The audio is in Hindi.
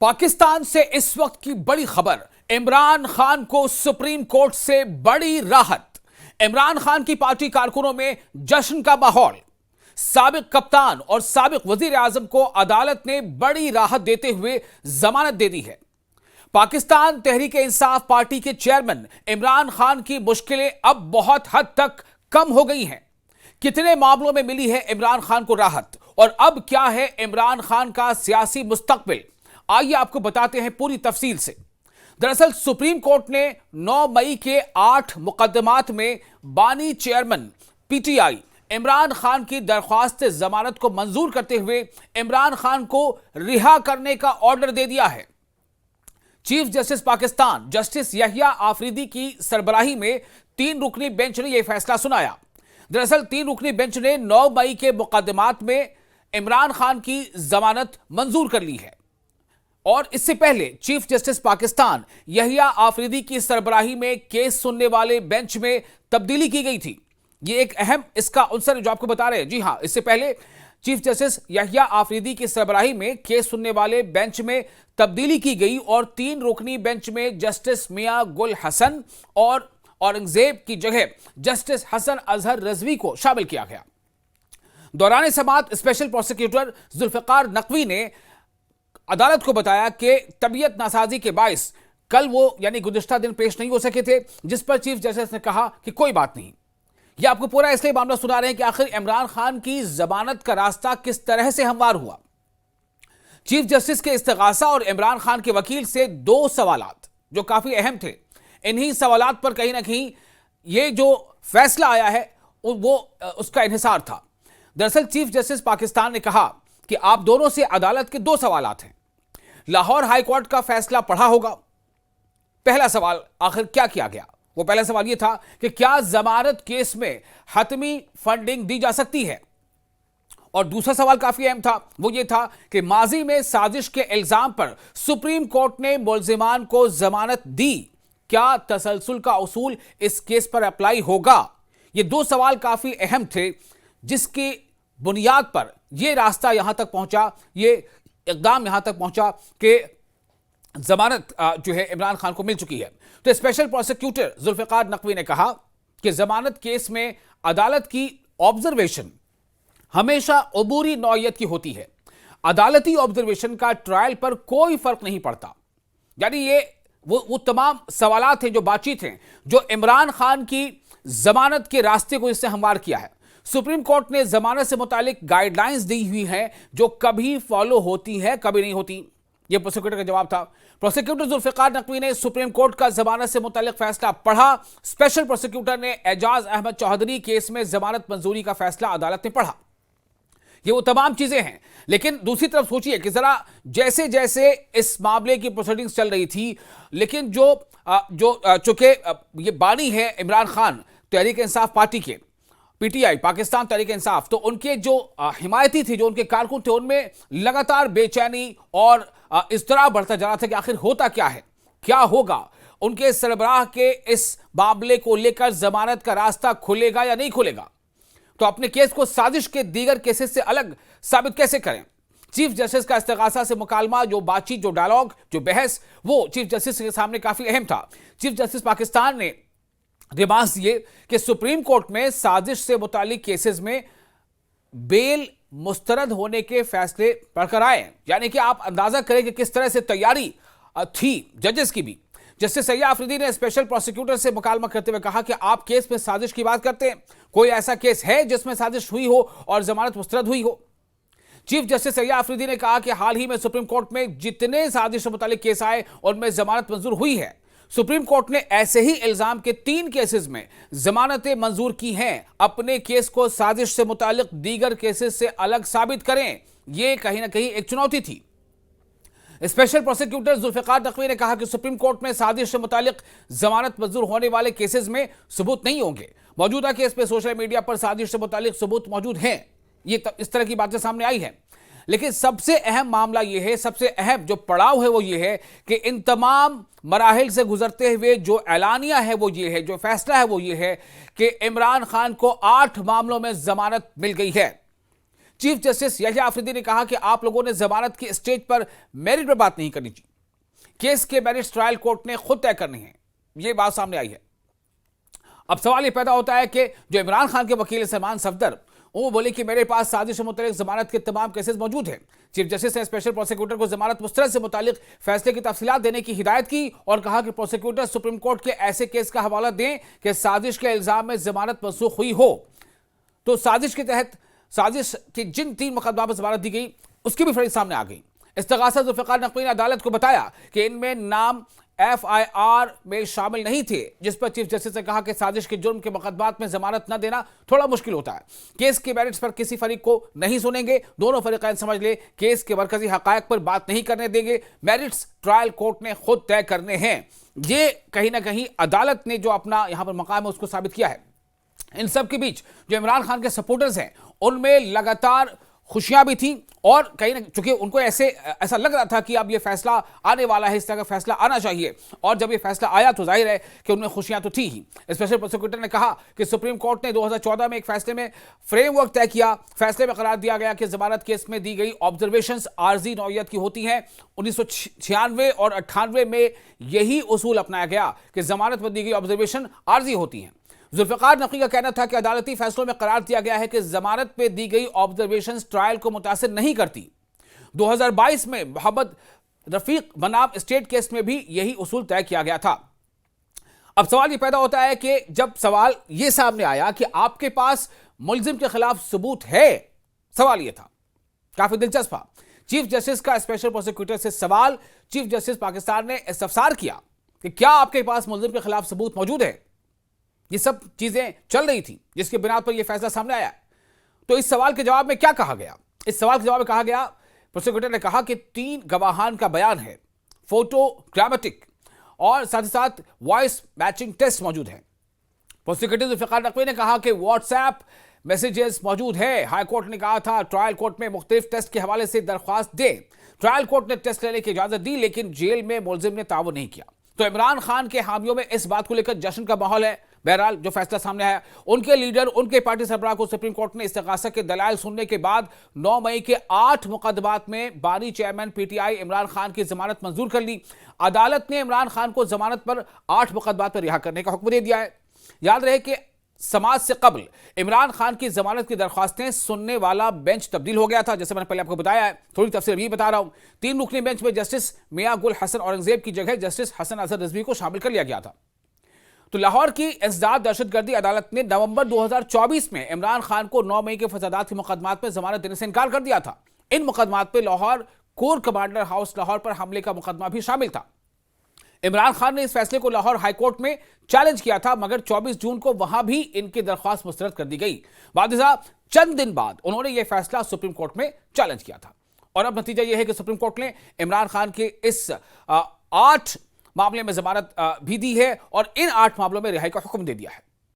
पाकिस्तान से इस वक्त की बड़ी खबर। इमरान खान को सुप्रीम कोर्ट से बड़ी राहत। इमरान खान की पार्टी कारकुनों में जश्न का माहौल। साबिक कप्तान और साबिक वजीर आजम को अदालत ने बड़ी राहत देते हुए जमानत दे दी है। पाकिस्तान तहरीक इंसाफ पार्टी के चेयरमैन इमरान खान की मुश्किलें अब बहुत हद तक कम हो गई हैं। कितने मामलों में मिली है इमरान खान को राहत और अब क्या है इमरान खान का सियासी मुस्तकबिल, आइए आपको बताते हैं पूरी तफसील से। दरअसल सुप्रीम कोर्ट ने 9 मई के 8 मुकदमात में बानी चेयरमैन पीटीआई इमरान खान की दरख्वास्त जमानत को मंजूर करते हुए इमरान खान को रिहा करने का ऑर्डर दे दिया है। Chief justice Pakistan justice Yahya Afridi की सरबराही में 3 रुकनी बेंच ने यह फैसला सुनाया। दरअसल 3 रुकनी बेंच ने 9 मई के मुकदमात में इमरान खान की जमानत मंजूर कर ली है और इससे पहले चीफ जस्टिस पाकिस्तान यहिया आफरीदी की सरबराही में केस सुनने वाले बेंच में तब्दीली की गई थी। यह एक अहम इसका आंसर जो आपको बता रहे हैं। जी हां, इससे पहले चीफ जस्टिस यहिया आफरीदी की सरबराही में केस सुनने वाले बेंच में तब्दीली की गई और 3 रुकनी बेंच में जस्टिस मियां गुल हसन और औरंगजेब की जगह जस्टिस हसन अजहर रजवी को शामिल किया गया। दौरान समाअत स्पेशल प्रोसिक्यूटर जुल्फिकार नकवी ने अदालत को बताया कि तबीयत नासाजी के बायस कल वो यानी गुज़िश्ता दिन पेश नहीं हो सके थे, जिस पर चीफ जस्टिस ने कहा कि कोई बात नहीं। ये आपको पूरा इसलिए मामला सुना रहे हैं कि आखिर इमरान खान की जमानत का रास्ता किस तरह से हमवार हुआ। चीफ जस्टिस के इस्तिगासा और इमरान खान के वकील से 2 सवालात जो काफी अहम थे, इन्हीं सवालात पर कहीं ना कहीं ये जो फैसला आया है वो उसका इन्हिसार था। दरअसल चीफ जस्टिस पाकिस्तान ने कहा कि आप दोनों से अदालत के 2 सवालात हैं। लाहौर हाई कोर्ट का फैसला पढ़ा होगा। पहला सवाल आखिर क्या किया गया? वो पहला सवाल यह था कि क्या जमानत केस में हतमी फंडिंग दी जा सकती है, और दूसरा सवाल काफी अहम था, वो ये था कि माजी में साजिश के इल्जाम पर सुप्रीम कोर्ट ने मुल्जिमान को जमानत दी, क्या तसलसल का उसूल इस केस पर अप्लाई होगा? ये 2 सवाल काफी अहम थे जिसकी बुनियाद पर यह रास्ता यहां तक पहुंचा, ये इकदाम यहां तक पहुंचा कि जमानत जो है इमरान खान को मिल चुकी है। तो स्पेशल प्रोसिक्यूटर जुल्फिकार नकवी ने कहा कि जमानत केस में अदालत की ऑब्जर्वेशन हमेशा अबूरी नौयत की होती है। अदालती ऑब्जर्वेशन का ट्रायल पर कोई फर्क नहीं पड़ता। यानी ये वो तमाम सवालात हैं, जो बातचीत हैं, जो इमरान खान की जमानत के रास्ते को इससे हमवार किया है। सुप्रीम कोर्ट ने जमानत से मुतालिक गाइडलाइंस दी हुई हैं जो कभी फॉलो होती हैं, कभी नहीं होती। यह प्रोसिक्यूटर का जवाब था। प्रोसिक्यूटर जुल्फिकार नकवी ने सुप्रीम कोर्ट का जमानत से मुतालिक फैसला पढ़ा। स्पेशल प्रोसिक्यूटर ने एजाज अहमद चौधरी केस में जमानत मंजूरी का फैसला अदालत ने पढ़ा। ये वो तमाम चीजें हैं, लेकिन दूसरी तरफ सोचिए कि जरा जैसे जैसे इस मामले की प्रोसीडिंग्स चल रही थी, लेकिन चूंकि ये बानी है इमरान खान तहरीक इंसाफ पार्टी के, पीटीआई पाकिस्तान तहरीक इंसाफ, तो उनके जो हिमायती थे, जो उनके कारकुन थे, उनमें लगातार बेचैनी और इज़्तिराब बढ़ता जा रहा था कि आखिर होता क्या है, क्या होगा। उनके सरबराह के इस मामले को लेकर जमानत का रास्ता खुलेगा या नहीं खुलेगा, तो अपने केस को साजिश के दीगर केसेस से अलग साबित कैसे करें। चीफ जस्टिस का इस्तिगासा से मुकालमा, जो बातचीत, जो डायलॉग, जो बहस, वो चीफ जस्टिस के सामने काफी अहम था। चीफ जस्टिस पाकिस्तान ने रिमार्क्स दिए कि सुप्रीम कोर्ट में साजिश से मुतालिक केसेस में बेल मुस्तरद होने के फैसले पढ़कर आए। यानी कि आप अंदाजा करें कि किस तरह से तैयारी थी जजेस की भी। जस्टिस यहिया आफरीदी ने स्पेशल प्रोसिक्यूटर से मुकालमा करते हुए कहा कि आप केस में साजिश की बात करते हैं, कोई ऐसा केस है जिसमें साजिश हुई हो और जमानत मुस्तरद हुई हो? चीफ जस्टिस यहिया आफरीदी ने कहा कि हाल ही में सुप्रीम कोर्ट में जितने साजिश से मुतालिक केस आए उनमें जमानत मंजूर हुई है। सुप्रीम कोर्ट ने ऐसे ही इल्जाम के 3 केसेस में जमानतें मंजूर की हैं। अपने केस को साजिश से मुतालिक दीगर केसेस से अलग साबित करें, यह कहीं ना कहीं एक चुनौती थी। स्पेशल प्रोसिक्यूटर जुल्फिकार नकवी ने कहा कि सुप्रीम कोर्ट में साजिश से मुतालिक जमानत मंजूर होने वाले केसेस में सबूत नहीं होंगे। मौजूदा केस में सोशल मीडिया पर साजिश से मुतालिक सबूत मौजूद हैं, ये इस तरह की बातें सामने आई हैं। लेकिन सबसे अहम मामला यह है, सबसे अहम जो पड़ाव है वो ये है कि इन तमाम मराहिल से गुजरते हुए जो ऐलानिया है वो ये है, जो फैसला है वो ये है कि इमरान खान को 8 मामलों में जमानत मिल गई है। चीफ जस्टिस यहिया अफरीदी ने कहा कि आप लोगों ने जमानत की स्टेज पर मेरिट पर बात नहीं करनी चाहिए, केस के मेरिट्स ट्रायल कोर्ट ने खुद तय करने हैं। यह बात सामने आई है। अब सवाल यह पैदा होता है कि जो इमरान खान के वकील सलमान सफदर, वो बोले कि मेरे पास साजिश से मुतल्लिक जमानत के तमाम केसेस मौजूद हैं। चीफ जस्टिस ने स्पेशल प्रोसिक्यूटर को जमानत मुस्तरद से मुतालिक फैसले की तफसीलात देने की हिदायत की और कहा कि प्रोसिक्यूटर सुप्रीम कोर्ट के ऐसे केस का हवाला दें कि साजिश के इल्जाम में जमानत मनसूख हुई हो। तो साजिश के तहत साजिश के जिन 3 मुकदमा पर जमानत दी गई, उसकी भी फरीद सामने आ गई। इस्तगासा जुल्फ़िकार नक़वी ने अदालत को बताया कि इनमें नाम FIR में शामिल नहीं थे, जिस पर चीफ जस्टिस ने कहा कि साजिश के जुर्म के मुकदमात में जमानत न देना थोड़ा मुश्किल होता है। केस के मेरिट्स पर किसी फरीक को नहीं सुनेंगे, दोनों फरीक़ैन समझ ले केस के मरकजी हक़ायक़ पर बात नहीं करने देंगे, मेरिट्स ट्रायल कोर्ट ने खुद तय करने हैं। ये कहीं ना कहीं अदालत ने जो अपना यहां पर मकाम है उसको साबित किया है। इन सब के बीच जो इमरान खान के सपोर्टर्स हैं, उनमें लगातार खुशियां भी थी और कहीं ना चूंकि उनको ऐसा लग रहा था कि अब ये फैसला आने वाला है, इस तरह का फैसला आना चाहिए, और जब ये फैसला आया तो जाहिर है कि उनमें खुशियां तो थी ही। स्पेशल प्रोसिक्यूटर ने कहा कि सुप्रीम कोर्ट ने 2014 में एक फैसले में फ्रेमवर्क तय किया। फैसले में करार दिया गया कि जमानत केस में दी गई ऑब्जर्वेशंस आर्जी नौयत की होती हैं। 1996 और 98 में यही उसूल अपनाया गया कि जमानत पर दी गई ऑब्जर्वेशन आर्जी होती हैं। जुल्फ़िकार नक़वी का कहना था कि अदालती फैसलों में करार दिया गया है कि जमानत पे दी गई ऑब्जर्वेशंस ट्रायल को मुतासिर नहीं करती। 2022 में मोहम्मद रफीक बनाम स्टेट केस में भी यही उसूल तय किया गया था। अब सवाल ये पैदा होता है कि जब सवाल ये सामने आया कि आपके पास मुल्जिम के खिलाफ सबूत है, सवाल ये था, काफी दिलचस्प था। चीफ जस्टिस का स्पेशल प्रोसिक्यूटर से सवाल, चीफ जस्टिस पाकिस्तान ने इस्तफसार किया कि क्या आपके पास मुल्जिम के खिलाफ सबूत मौजूद है। ये सब चीजें चल रही थी जिसके बिना पर यह फैसला सामने आया। तो इस सवाल के जवाब में क्या कहा गया? इस सवाल के जवाब में कहा गया, प्रोसिक्यूटर ने कहा कि 3 गवाहान का बयान है, फोटोग्रामेटिक और साथ ही साथ वॉइस मैचिंग टेस्ट मौजूद है। प्रोसिक्यूटर जुल्फ़िकार नक़वी ने कहा कि व्हाट्सएप मैसेजेस मौजूद है। हाई कोर्ट ने कहा था ट्रायल कोर्ट में मुख्तलिफ टेस्ट के हवाले से दरख्वास्त दें। ट्रायल कोर्ट ने टेस्ट लेने की इजाजत दी, लेकिन जेल में मुल्जिम ने ताउन नहीं किया। तो इमरान खान के हामियों में इस बात को लेकर जश्न का माहौल है। बहरहाल जो फैसला सामने आया, उनके लीडर, उनके पार्टी सरबराह को सुप्रीम कोर्ट ने इस्तगासा के दलाइल सुनने के बाद 9 मई के 8 मुकदमात में बानी चेयरमैन PTI इमरान खान की जमानत मंजूर कर ली। अदालत ने इमरान खान को जमानत पर 8 मुकदमात पर रिहा करने का हुक्म दे दिया है। याद रहे कि समाज से कबल इमरान खान की जमानत की दरख्वास्तें सुनने वाला बेंच तब्दील हो गया था, जैसे मैंने पहले आपको बताया है। थोड़ी तफसीर भी बता रहा हूं। 3 रुकनी बेंच में जस्टिस मियां गुल हसन औरंगजेब की जगह जस्टिस हसन अजहर रिजवी को शामिल कर लिया गया था। तो लाहौर की इंसदाद दहशतगर्दी अदालत ने नवंबर 2024 में इमरान खान को 9 मई के फसादात के मुकदमात में जमानत देने से इनकार कर दिया था। इन मुकदमात में Lahore core commander house Lahore पर हमले का मुकदमा भी शामिल था। इमरान खान ने इस फैसले को लाहौर हाईकोर्ट में चैलेंज किया था, मगर 24 जून को वहां भी इनकी दरख्वास्त मुस्तरद कर दी गई। बादशाह चंद दिन बाद उन्होंने यह फैसला सुप्रीम कोर्ट में चैलेंज किया था और अब नतीजा यह है कि सुप्रीम कोर्ट ने इमरान खान के इस 8 मामले में जमानत भी दी है और इन 8 मामलों में रिहाई का हुक्म दे दिया है।